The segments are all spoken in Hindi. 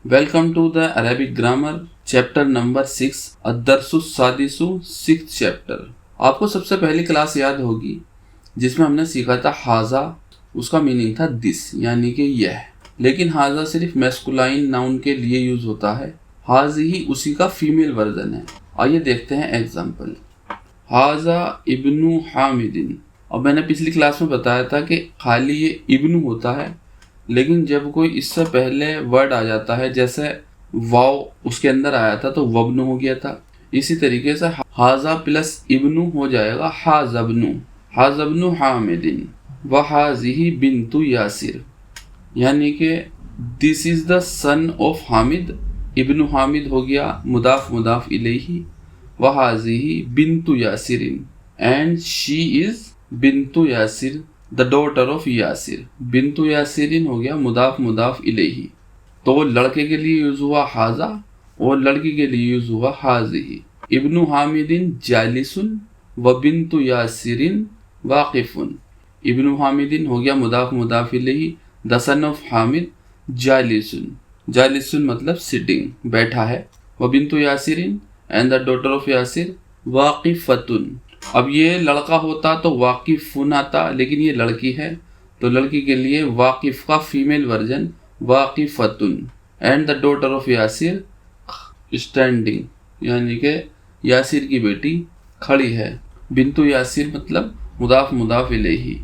Welcome to the Arabic Grammar chapter number 6 अद्दरसुस्सादिसु 6th chapter. आपको सबसे पहली क्लास याद होगी जिसमें हमने सीखा था हाजा, उसका मीनिंग था दिस यानी कि यह। लेकिन हाजा सिर्फ मैस्कुलाइन नाउन के लिए यूज होता है, हाजी ही उसी का फीमेल वर्जन है। आइए देखते हैं एग्जाम्पल। हाजा इब्नु हामिदिन। अब मैंने पिछली क्लास में बताया था कि खाली ये इब्नु होता है, लेकिन जब कोई इससे पहले वर्ड आ जाता है, जैसे वाव उसके अंदर आया था तो वब्नु हो गया था, इसी तरीके से हाजा प्लस इब्नु हो जाएगा हाजब्नु। हाजब्नु हामिदिन व हाजिही बिन्तु यासिर, यानी कि this is the son of Hamid. इब्नु हामिद हो गया मुदाफ मुदाफ इलैही, व हाजिही बिन्तु यासिरिन एंड शी इज बिन्तु Yasir the daughter of Yasir. बिन्तु यासिरिन हो गया मुदाफ मुदाफ इलैही। तो लड़के के लिए यूज हुआ हाजा और लड़की के लिए यूज हुआ हाजिही। इब्नु हामिदिन जालिसुन व बिन्तु यासिरिन वाकिफुन। इब्नु हामिदिन हो गया मुदाफ मुदाफ इलैही, द सन ऑफ हामिद जालिसुन। जालिसुन मतलब सिटिंग, बैठा है। व बिन्तु यासिरिन and the daughter of Yasir वाकिफतुन। अब ये लड़का होता तो वाकिफुन आता, लेकिन ये लड़की है तो लड़की के लिए वाकिफ का फीमेल वर्जन वाकिफतुन। And the daughter of Yasir standing, यानी कि यासिर की बेटी खड़ी है। बिन्तु यासिर मतलब मुदाफ मुदाफ इलैही।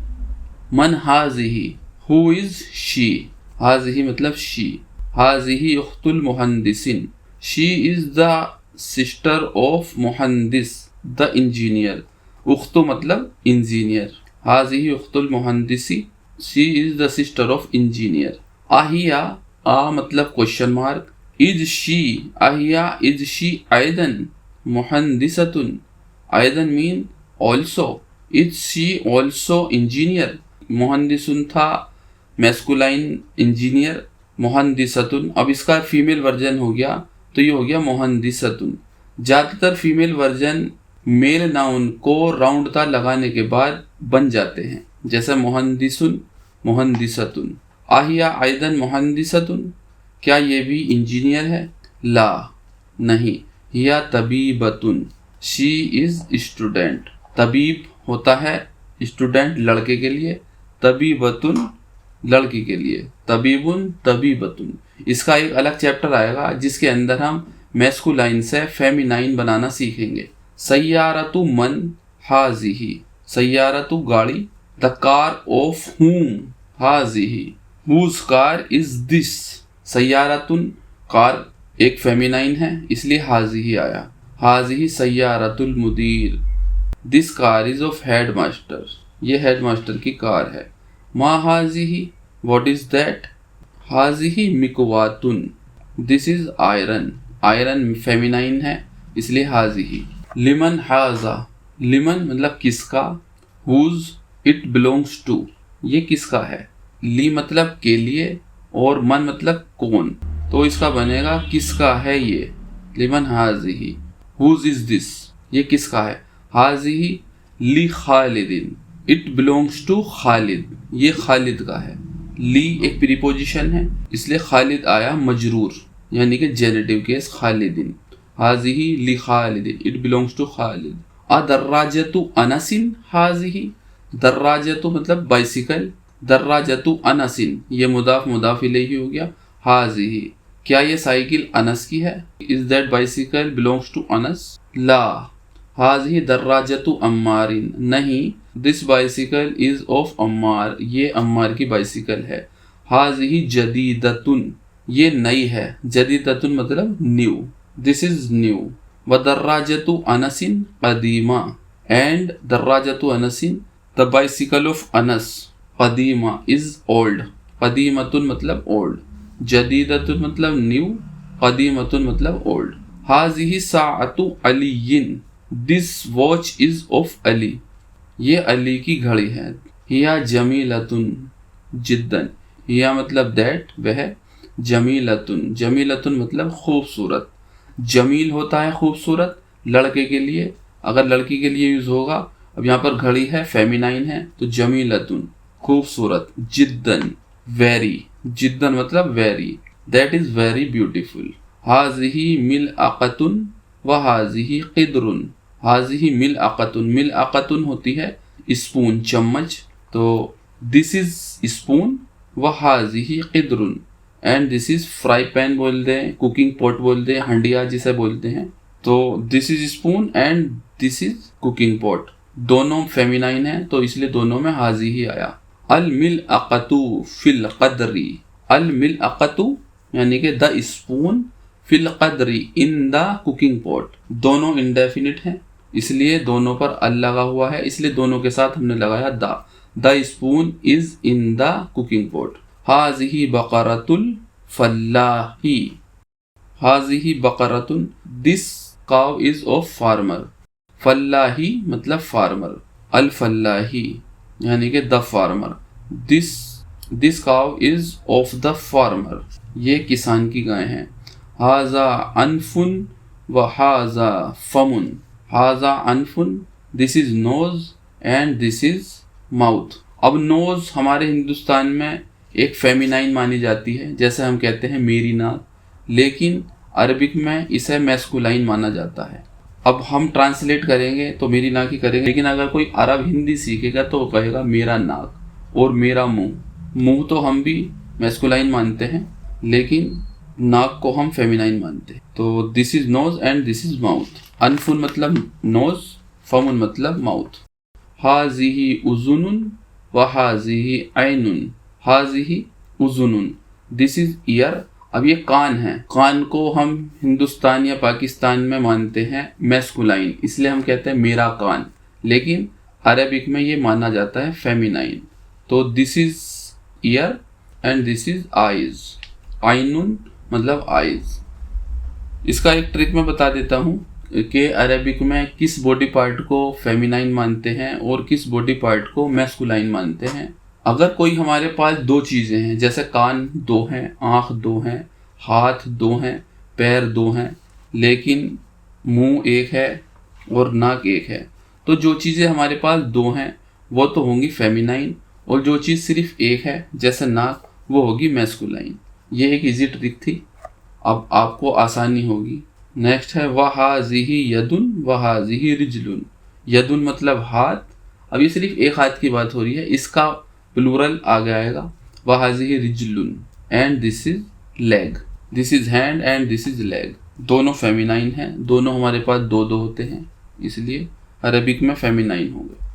मन हाजिही, हु इज शी। हाजिही मतलब शी। हाजिही उख्तुल मुहंदिसिन, she is the sister of मुहंदिस द इंजीनियर। उख्तु मतलब इंजीनियर। हाजिही उख्तुल मुहंदिसी, she is the sister of engineer. आहिया, आ मतलब क्वेश्चन मार्क। इज शी, आहिया इज शी आयदन मुहंदिसतुन। आयदन mean also. Is she also engineer. मुहंदिसुन था मैस्कुलाइन इंजीनियर, मुहंदिसतुन अब इसका फीमेल वर्जन हो गया तो ये हो गया मुहंदिसतुन। ज़्यादातर फीमेल वर्जन मेल नाउन को राउंड ता लगाने के बाद बन जाते हैं, जैसे मुहंदिसुन मुहंदिसतुन। आहिया आयदन मुहंदिसतुन, क्या ये भी इंजीनियर है? ला नहीं। हिया तबीबतुन, शी इज स्टूडेंट। तबीब होता है स्टूडेंट लड़के के लिए, तबीबतुन लड़की के लिए। तबीबुन तबीबतुन, इसका एक अलग चैप्टर आएगा जिसके अंदर हम मैस्कुलाइन से फेमिनाइन बनाना सीखेंगे। सय्यारतु मन हाजिही, सय्यारतु गाड़ी। द कार ऑफ हुम हाजिही, हुज कार इज दिस। सय्यारतुन कार एक फेमिनाइन है इसलिए हाजिही आया। हाजिही सय्यारतुल मुदीर, this car is of head master, ये हेड मास्टर की कार है। मा हाजिही, व्हाट इज दैट? हाजिही मिकवातुन, this is iron. Iron feminine है इसलिए हाजिही। लिमन हाजा, लिमन मतलब किसका। हुज इट बिलोंग्स टू, ये किसका है। ली मतलब के लिए और मन मतलब कौन, तो इसका बनेगा किसका है ये। लिमन हाजिही। हुज इज दिस, ये किसका है। हाजिही ली खालिदिन, इट बिलोंग्स टू खालिद, ये खालिद का है। ली एक प्रीपोजिशन है इसलिए खालिद आया मजरूर, यानी कि जेनेटिव केस खालिदिन। हाजिही ली खालिदिन, इट बिलोंग्स टू खालिद। अदर्राजतु अनसिन हाजिही, दर्राजतु मतलब बाइसिकल, दर्राजतु अनसिन ये मुदाफ मुदाफ इलैही हो गया। हाजिही, क्या ये साइकिल अनस की है? Is that bicycle belongs to Anas? ला। हाजिही दर्राजतु अम्मारिन, नहीं this bicycle is of Ammar, ये अम्मार की बाइसिकल है। हाजिही जदीदतुन, ये नई है। जदीदतुन मतलब न्यू, दिस इज न्यू। व दर्राजतु अनसिन कदीमा, एंड दर्राजतु अनसिन द बाइसिकल ऑफ अनस कदीमा इज ओल्ड। कदीमतुन मतलब ओल्ड, जदीदतुन मतलब न्यू, कदीमतुन मतलब ओल्ड। हाजिही साअतु अलीयिन, this watch is of Ali, ये अली की घड़ी है। हिया जमीलतुन जिद्दन, हिया मतलब दैट वह, जमीलतुन जमीलतुन मतलब खूबसूरत। जमील होता है खूबसूरत लड़के के लिए, अगर लड़की के लिए यूज होगा। अब यहाँ पर घड़ी है फेमिनाइन है तो जमीलतुन खूबसूरत। जिद्दन वेरी, जिद्दन मतलब very. That is very beautiful. हाज़िही मिलअक़तुन व हाज़िही क़िद्रुन। हाज़िही मिलअक़तुन, मिलअक़तुन होती है स्पून, चम्मच, तो दिस इज़ स्पून व हाज़िही क़िद्रुन, and this is fry pan बोलते हैं, कुकिंग पॉट बोलते हैं, हंडिया जिसे बोलते हैं। तो this is spoon and this is cooking pot, दोनों फेमिनाइन है तो इसलिए दोनों में हाज़िही आया। अल मिलअक़तु फिल क़द्री, अल मिलअक़तु यानी कि द स्पून, फिल क़द्री इन द कुकिंग पॉट, दोनों इंडेफिनिट हैं इसलिए दोनों पर अल लगा हुआ है, इसलिए दोनों के साथ हमने लगाया the spoon is in the cooking pot. हाज़िही बक़रतुल फल्लाही, हाज़िही बक़रतुन, this cow is of farmer, फल्लाही मतलब फार्मर, अल फल्लाही यानी कि the farmer, this cow is of the farmer, ये किसान की गाय हैं। हाज़ा अनफुन व हाज़ा फमुन, हाज़ा अनफुन, this is nose and this is mouth. अब नोज़ हमारे हिंदुस्तान में एक फेमिनाइन मानी जाती है, जैसे हम कहते हैं मेरी नाक, लेकिन अरबिक में इसे मैस्कुलाइन माना जाता है। अब हम ट्रांसलेट करेंगे तो मेरी नाक ही करेंगे, लेकिन अगर कोई अरब हिंदी सीखेगा तो कहेगा मेरा नाक और मेरा मुंह। मुंह तो हम भी मैस्कुलाइन मानते हैं, लेकिन नाक को हम फेमिनाइन मानते हैं। तो this is nose and this is mouth. अनफुन मतलब नोज, फमुन मतलब माउथ। हाज़िही उज़ुनुन व हाज़िही ऐनुन, हाज़िही उज़ुनुन, दिस इज ईयर। अब ये कान है, कान को हम हिंदुस्तान या पाकिस्तान में मानते हैं मैस्कुलाइन, इसलिए हम कहते हैं मेरा कान, लेकिन अरबिक में ये माना जाता है फेमिनाइन। तो this is ear and this is eyes. आइनुन मतलब आइज। इसका एक ट्रिक मैं बता देता हूँ कि अरबिक में किस बॉडी पार्ट को फेमिनाइन मानते हैं और किस बॉडी पार्ट को मैस्कुलाइन मानते हैं। अगर कोई हमारे पास दो चीज़ें हैं, जैसे कान दो हैं, आँख दो हैं, हाथ दो हैं, पैर दो हैं, लेकिन मुंह एक है और नाक एक है, तो जो चीज़ें हमारे पास दो हैं वो तो होंगी फेमिनाइन, और जो चीज़ सिर्फ एक है जैसे नाक, वो होगी मैस्कुलाइन। ये एक इजी ट्रिक थी, अब आपको आसानी होगी। नेक्स्ट है वहाज़िही यदुन वहाज़िही रिजलुन। यदुन मतलब हाथ, अब ये सिर्फ एक हाथ की बात हो रही है, इसका प्लूरल आगे आएगा। वहाज़िही रिजलुन and this is leg, this is hand and this is leg, दोनों फेमिनाइन हैं, दोनों हमारे पास दो दो होते हैं, इसलिए अरबिक में फेमिनाइन होंगे।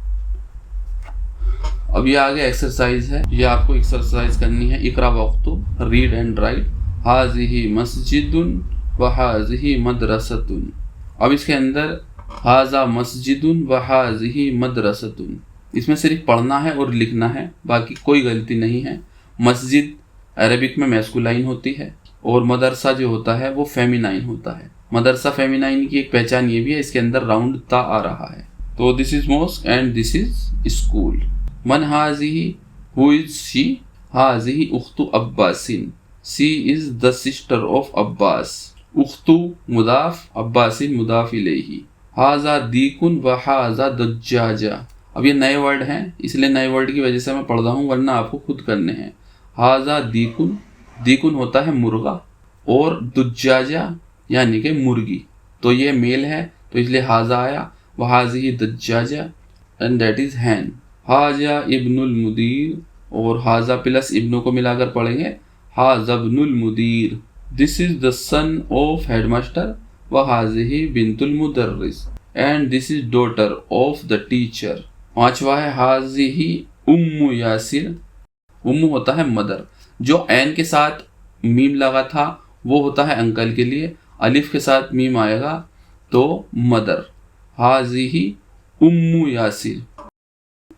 अब ये आगे एक्सरसाइज है, ये आपको एक्सरसाइज करनी है। इकरा वक्तु, रीड एंड राइट। हाज़िही मस्जिदुन व हाज़िही मदरसतुन। अब इसके अंदर हाज़ा मस्जिदुन व हाज़िही मदरसतुन, इसमें सिर्फ पढ़ना है और लिखना है, बाकी कोई गलती नहीं है। मस्जिद अरबिक में मैस्कुलाइन होती है और मदरसा जो होता है वो फेमिनाइन होता है। मदरसा फेमिनाइन की एक पहचान ये भी है, इसके अंदर राउंड ता आ रहा है। तो this is mosque and this is school. मन हाज़िही, हु इज शी? हाज़िही उख्तु अब्बासिन, she is the sister of Abbas. उख्तु मुदाफ, अब्बासिन मुदाफ इलैही। हाज़ा दीकुन व हाज़ा दज्जाजा। अब ये नए वर्ड हैं, इसलिए नए वर्ड की वजह से मैं पढ़ रहा हूँ, वरना आपको खुद करने हैं। हाज़ा दीकुन, दीकुन होता है मुर्गा, और दुज्जाजा यानी कि मुर्गी, तो ये मेल है तो इसलिए हाज़ा आया। वहाज़िही दज्जाजा एंड दैट इज़ हैन। हाज़ा इब्नुल मुदीर, और हाज़ा प्लस इब्नु को मिलाकर पढ़ेंगे हाज़ा इब्नुल मुदीर। This is the son of headmaster व हाज़िही बिन्तुल मुदर्रिस and this is daughter of the teacher. पांचवा है हाज़िही उम्मु यासिर। उम्मु होता है मदर, जो एन के साथ मीम लगा था वो होता है अंकल के लिए, अलिफ के साथ मीम आएगा तो मदर। हाज़िही उम्मु यासिर,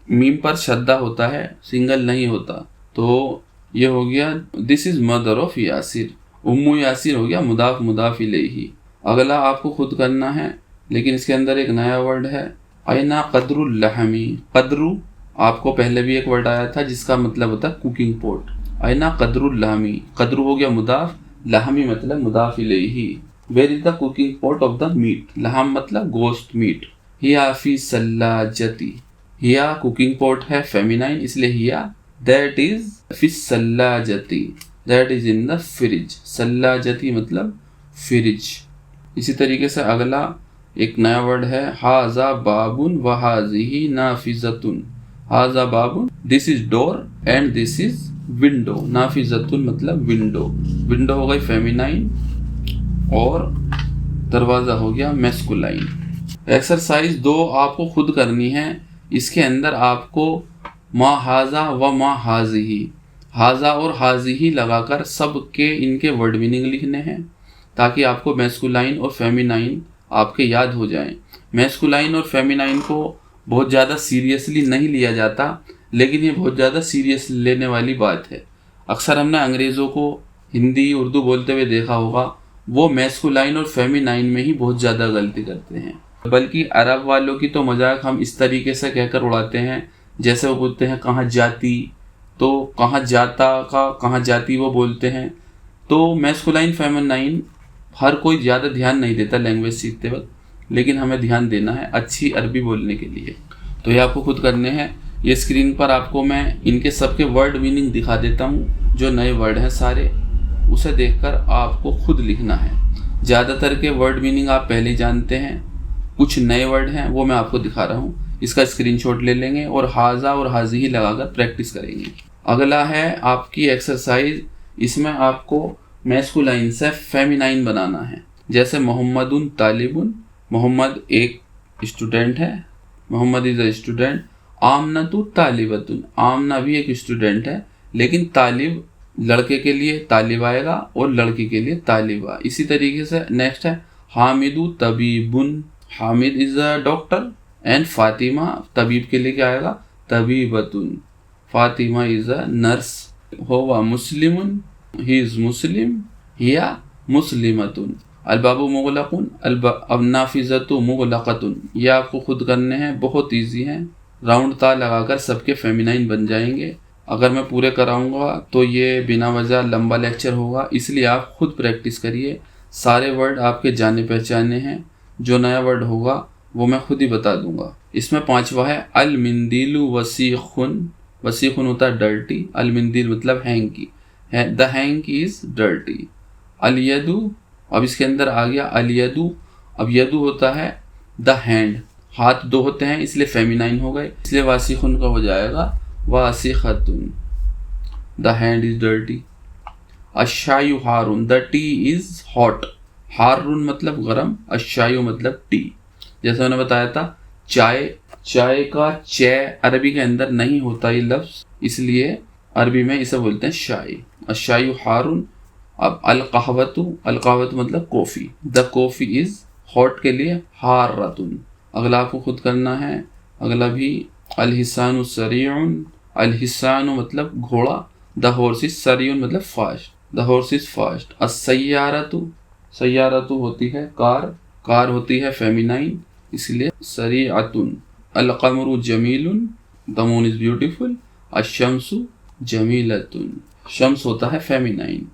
मीम पर शद्दा होता है, सिंगल नहीं होता, तो ये हो गया this is mother of Yasir. उम्मु यासिर हो गया मुदाफ मुदाफ इलैही। अगला आपको खुद करना है, लेकिन इसके अंदर एक नया वर्ड है, ऐना कदरुल लहमी। कदरू, आपको पहले भी एक वर्ड आया था जिसका मतलब होता है कुकिंग पॉट। ऐना कदरुल लहमी, कदरू हो गया मुदाफ, लहमी मतलब मुदाफ इलैही। Where is the cooking pot of the meat? लहम मतलब गोश्त, मीट। हिया फी सल्लाजती, हिया कुकिंग पॉट है फेमिनाइन, इसलिए हिया, दैट इज फी सल्लाजती, that is in the fridge. सल्लाजती मतलब फ्रिज। इसी तरीके से अगला एक नया वर्ड है हाजा बाबुन व हाजिही नाफिजतुन। हाजा बाबुन this is door and this is window. नाफिजतुन मतलब विंडो। विंडो हो गई फेमिनाइन और दरवाजा हो गया मैस्कुलाइन। एक्सरसाइज 2 आपको खुद करनी है। इसके अंदर आपको मा हाजा व मा हाजिही, हाजा और हाजिही लगाकर सब के इनके वर्ड मीनिंग लिखने हैं ताकि आपको मैस्कुलाइन और फेमिनाइन आपके याद हो जाएं। मैस्कुलाइन और फेमिनाइन को बहुत ज़्यादा सीरियसली नहीं लिया जाता, लेकिन ये बहुत ज़्यादा सीरियस लेने वाली बात है। अक्सर हमने अंग्रेज़ों को हिंदी उर्दू बोलते हुए देखा होगा, वो मैस्कुलाइन और फेमिनाइन में ही बहुत ज़्यादा गलती करते हैं। बल्कि अरब वालों की तो मजाक हम इस तरीके से कहकर उड़ाते हैं, जैसे वो बोलते हैं कहाँ जाती, तो कहाँ जाता का कहाँ जाती वो बोलते हैं। तो मैस्कुलाइन फेमिनाइन हर कोई ज़्यादा ध्यान नहीं देता लैंग्वेज सीखते वक्त, लेकिन हमें ध्यान देना है अच्छी अरबी बोलने के लिए। तो ये आपको खुद करने हैं। ये स्क्रीन पर आपको मैं इनके सबके वर्ड मीनिंग दिखा देता हूँ, जो नए वर्ड हैं सारे, उसे देखकर आपको खुद लिखना है। ज़्यादातर के वर्ड मीनिंग आप पहले ही जानते हैं, कुछ नए वर्ड हैं वो मैं आपको दिखा रहा हूँ। इसका स्क्रीनशॉट ले लेंगे और हाजा और हाजी ही लगाकर प्रैक्टिस करेंगे। अगला है आपकी एक्सरसाइज, इसमें आपको मैस्कुलाइन से फेमिनाइन बनाना है। जैसे मोहम्मदुन तालिबुन, मोहम्मद एक स्टूडेंट है, मोहम्मद इज़ अ स्टूडेंट। आमनतु तालिबतुन, आमना भी एक स्टूडेंट है, लेकिन तालिब लड़के के लिए तालिब आएगा और लड़की के लिए तालिबा। इसी तरीके से नेक्स्ट है हामिदु तबीबुन, Hamid is a doctor and Fatima तबीब के लिए क्या आएगा तबीबतुन। Fatima is a nurse. हुवा मुस्लिमुन, ही इज़ मुस्लिम, हिया मुस्लिमतुन। अलबाबु मुगलकुन, अन्नाफिज़तु मुगलकतुन। ये आपको खुद करने हैं, बहुत इजी हैं। राउंड ता लगाकर सबके फेमिनाइन बन जाएंगे। अगर मैं पूरे कराऊंगा तो ये बिना वजह लंबा लेक्चर होगा, इसलिए आप खुद प्रैक्टिस करिए। सारे वर्ड आपके जाने पहचाने हैं, जो नया वर्ड होगा वो मैं खुद ही बता दूंगा। इसमें 5वां है अल मिंदिलु वसीखुन। वसीखुन होता है डर्टी, अल मिंदिल मतलब hanky, the hanky is dirty. अल यदु, अब इसके अंदर आ गया अल यदु। अब यदु होता है द हैंड, हाथ 2 होते हैं इसलिए फेमिनाइन हो गए, इसलिए वासीखुन का हो जाएगा वासीखतुन। The hand is dirty. अशायु हारून, द टी इज हॉट। हारून मतलब गरम, अशायु मतलब टी। जैसे मैंने बताया था चाय, चाय का चे अरबी के अंदर नहीं होता ये लफ्ज, इसलिए अरबी में इसे बोलते हैं शाय। अशायु हारून। अब अल कहवतु, अल कहवतु मतलब coffee, the coffee is hot के लिए हारतुन। अगला आपको खुद करना है। अगला भी अल हिसानु सरीउन, अल हिसानु मतलब घोड़ा, द हॉर्स इज सरीउन मतलब fast, the horse is fast. अस्सय्यारतु, सय्यारतु होती है कार, कार होती है फेमिनाइन इसलिए सरीअतुन। अल कमरु जमीलुन, द मून इज ब्यूटीफुल। अशम्सु जमीलतुन, शम्स होता है फेमिनाइन।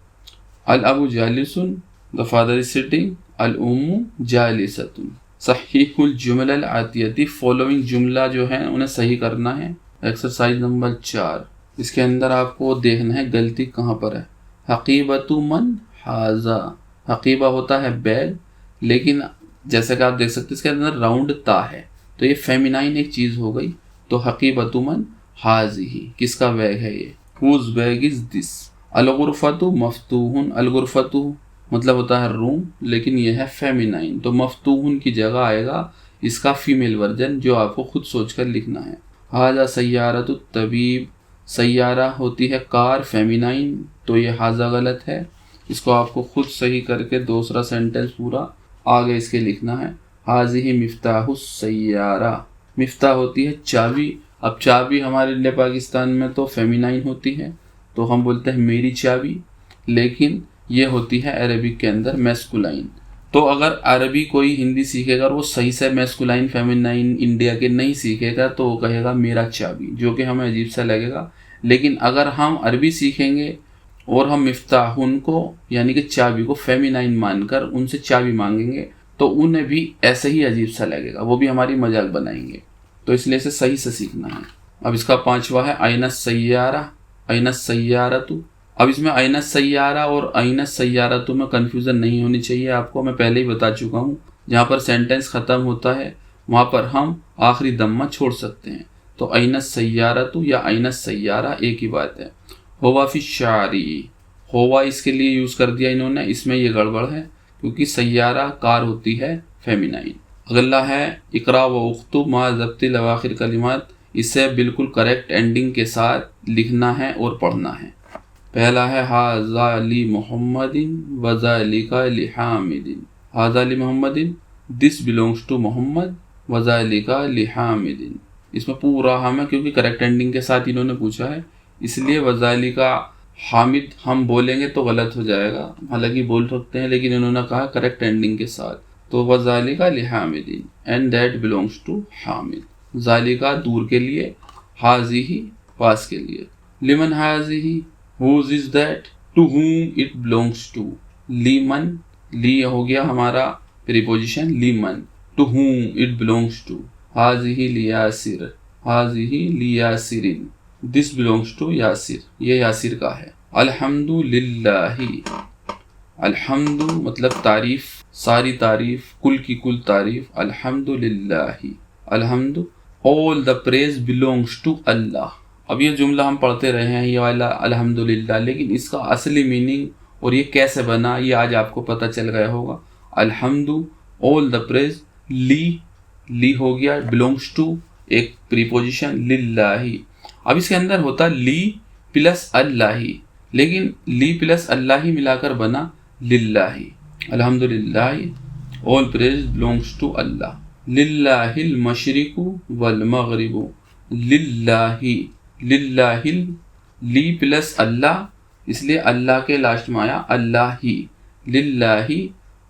अल अबू जालिसुन, द फादर इज सिटिंग। अल उम्मु जालिसतुन। सहीहुल जुमलल आतियती, फॉलोइंग जुमला जो है उन्हें सही करना है। एक्सरसाइज नंबर 4, इसके अंदर आपको देखना है गलती कहाँ पर है। हकीबतु मन हाजा, हकीबा होता है बैग, लेकिन जैसे कि आप देख सकते हैं इसके अंदर राउंड ता है, तो ये फेमिनाइन एक चीज़ हो गई। तो हकीबतु मन हाजिही, किसका बैग है ये, हुज बैग इज दिस। अलगुरफतु मफ्तूहुन, अलगुरफतु मतलब होता है रूम, लेकिन यह है फेमिनाइन, तो मफ्तूहुन की जगह आएगा इसका फीमेल वर्जन, जो आपको खुद सोचकर लिखना है। हाजा सय्यारतु तबीब, सय्यारा होती है कार फेमिनाइन, तो ये हाजा गलत है। इसको आपको खुद सही करके दूसरा सेंटेंस पूरा आगे इसके लिखना है। हाजिही मिफ्ताहु सय्यारा, मिफ्ताह होती है चाबी। अब चाबी हमारे इंडिया पाकिस्तान में तो फेमिनाइन होती है, तो हम बोलते हैं मेरी चाबी, लेकिन ये होती है अरबिक के अंदर मैस्कुलाइन। तो अगर अरबी कोई हिंदी सीखेगा और वो सही से मैस्कुलाइन फेमिनाइन इंडिया के नहीं सीखेगा तो वो कहेगा मेरा चाबी, जो कि हमें अजीब सा लगेगा। लेकिन अगर हम अरबी सीखेंगे और हम मिफ्ताहुन को यानी कि चाबी को फेमिनाइन मानकर उनसे चाबी मांगेंगे तो उन्हें भी ऐसे ही अजीब सा लगेगा, वो भी हमारी मजाक बनाएंगे। तो इसलिए इसे सही से सीखना है। अब इसका 5वां है आइना सय्यारा, आइना सय्यारतु, अब इसमें अयन सय्यारा और अयन सय्यारा तो में कन्फ्यूज़न नहीं होनी चाहिए आपको, मैं पहले ही बता चुका हूँ। जहाँ पर सेंटेंस ख़त्म होता है वहाँ पर हम आखिरी दम्मा छोड़ सकते हैं। तो अयन सय्यारा तो या अयन सय्यारा एक ही बात है। होवा फी शारी, होवा इसके लिए यूज़ कर दिया इन्होंने, इसमें ये गड़बड़ है क्योंकि सय्यारा कार होती है फेमिनाइन। अगला है इकरा व उख्तु मा ज़ब्तिल अवाखिर कलिमात, इसे बिल्कुल करेक्ट एंडिंग के साथ लिखना है और पढ़ना है। पहला है हाज़ा ली मोहम्मदिन वज़ालिका ली हामिदिन, हाज़ा ली मोहम्मदिन, दिस बिलोंग्स टू मोहम्मद, वज़ालिका ली हामिदिन। इसमें पूरा हम है क्योंकि करेक्ट एंडिंग के साथ इन्होंने पूछा है, इसलिए वज़ालिका हामिद हम बोलेंगे तो गलत हो जाएगा, हालांकि बोल सकते हैं लेकिन इन्होंने कहा करेक्ट एंडिंग के साथ। तो वज़ालिका ली हामिदिन and that belongs to Hamid. ज़ालिका दूर के लिए, हाज़िही पास के लिए। लिमन हाज़िही, who's is that, to whom it belongs to. लीमन, ली हो गया हमारा प्रीपोजिशन लीमन, to whom it belongs to. हाज़िही लियासिर, हाज़िही लियासिरिन, दिस बिलोंग्स टू यासिर, ये यासिर का है। अल्हम्दुलिल्लाहि, अल्हम्दु मतलब तारीफ, सारी तारीफ, कुल की कुल तारीफ। अल्हम्दुलिल्लाहि, अल्हम्दु, all the praise belongs to Allah. अब ये जुमला हम पढ़ते रहे हैं ये वाला अल्हम्दुलिल्लाह, लेकिन इसका असली मीनिंग और ये कैसे बना ये आज आपको पता चल गया होगा। अल्हम्दु, ऑल द प्रेज, ली हो गया बिलोंग्स टू एक प्रीपोजिशन, लिल्लाही। अब इसके अंदर होता ली प्लस अल्लाही, लेकिन ली प्लस अल्लाही मिलाकर बना लिल्लाही। अल्हम्दुलिल्लाह, ऑल प्रेज बिलोंग्स टू अल्लाह। लिल्लाहिल मशरिकु वल मगरिबु, लिल्लाही, लिल्लाहिल, ली प्लस अल्लाह, इसलिए अल्लाह के लास्ट में आया अल्लाह ही। लिल्लाही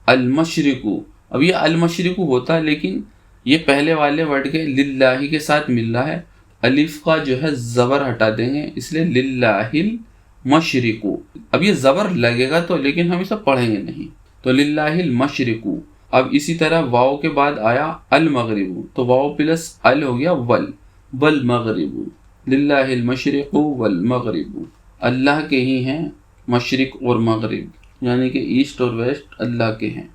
अल मशरिकु, अब ये अल मशरिकु होता है लेकिन ये पहले वाले वर्ड के लिल्लाही के साथ मिल रहा है, अलिफ का जो है ज़बर हटा देंगे, इसलिए लिल्लाहिल मशरिकु। अब ये ज़बर लगेगा तो, लेकिन हम इसे पढ़ेंगे नहीं, तो लिल्लाहिल मशरिकु। अब इसी तरह वाव के बाद आया अल मगरिबु, तो वाव प्लस अल हो गया वल, वल मगरिबु। लिल्लाहिल मशरिकु वल मगरिबु, अल्लाह के ही हैं मशरिक और मगरिब, यानी कि ईस्ट और वेस्ट अल्लाह के हैं।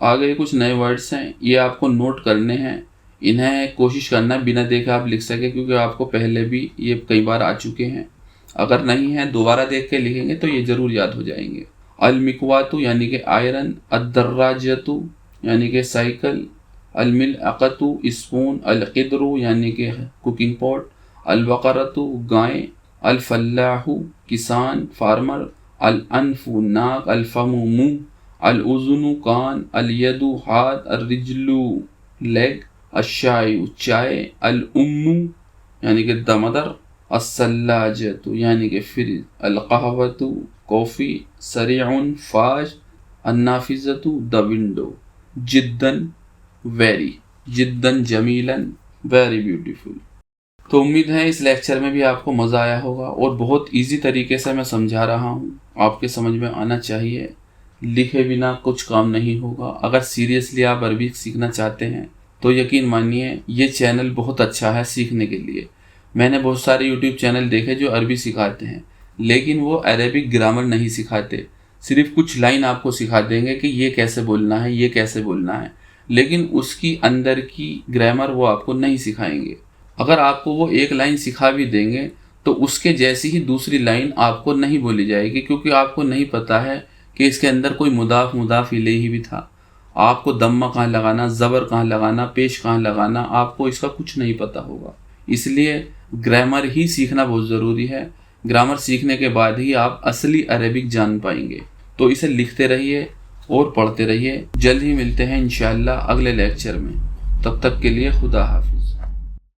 आगे कुछ नए वर्ड्स हैं, ये आपको नोट करने हैं, इन्हें कोशिश करना बिना देखे आप लिख सके, क्योंकि आपको पहले भी ये कई बार आ चुके हैं। अगर नहीं है दोबारा देख के लिखेंगे तो ये ज़रूर याद हो जाएंगे। अल मिकवातु यानी कि आयरन, अद्दर्राजतु यानी कि साइकिल, अल मिलअक़तु स्पून, अल क़िद्रु यानी कि कुकिंग पॉट, अल बक़रतु गाय, अल फल्लाहु किसान फार्मर, अल अनफु नाक, अल फमु मुँह, अल उज़ुनु कान, अल यदु हाथ, अल रिजलु लेग, अशायु चाय, अल उम्मु यानी कि द मदर, अस्सल्लाजतु यानी कि फ्रिज, अल कहवतु कॉफ़ी, सरीउन फास्ट, अन्नाफिज़तु द विंडो, जिद्दन वेरी, जिद्दन जमीलन वेरी ब्यूटीफुल। तो उम्मीद है इस लेक्चर में भी आपको मज़ा आया होगा और बहुत इजी तरीके से मैं समझा रहा हूँ, आपके समझ में आना चाहिए। लिखे बिना कुछ काम नहीं होगा। अगर सीरियसली आप अरबी सीखना चाहते हैं तो यकीन मानिए ये चैनल बहुत अच्छा है सीखने के लिए। मैंने बहुत सारे यूट्यूब चैनल देखे जो अरबी सिखाते हैं, लेकिन वो अरेबिक ग्रामर नहीं सिखाते, सिर्फ कुछ लाइन आपको सिखा देंगे कि ये कैसे बोलना है, ये कैसे बोलना है, लेकिन उसकी अंदर की ग्रामर वो आपको नहीं सिखाएंगे। अगर आपको वो एक लाइन सिखा भी देंगे तो उसके जैसी ही दूसरी लाइन आपको नहीं बोली जाएगी, क्योंकि आपको नहीं पता है कि इसके अंदर कोई मुदाफ इलैहि भी था। आपको दम्मा कहाँ लगाना, ज़बर कहाँ लगाना, पेश कहाँ लगाना, आपको इसका कुछ नहीं पता होगा। इसलिए ग्रामर ही सीखना बहुत ज़रूरी है। ग्रामर सीखने के बाद ही आप असली अरेबिक जान पाएंगे। तो इसे लिखते रहिए और पढ़ते रहिए। जल्द ही मिलते हैं इंशाअल्लाह अगले लेक्चर में। तब तक के लिए खुदा हाफिज़।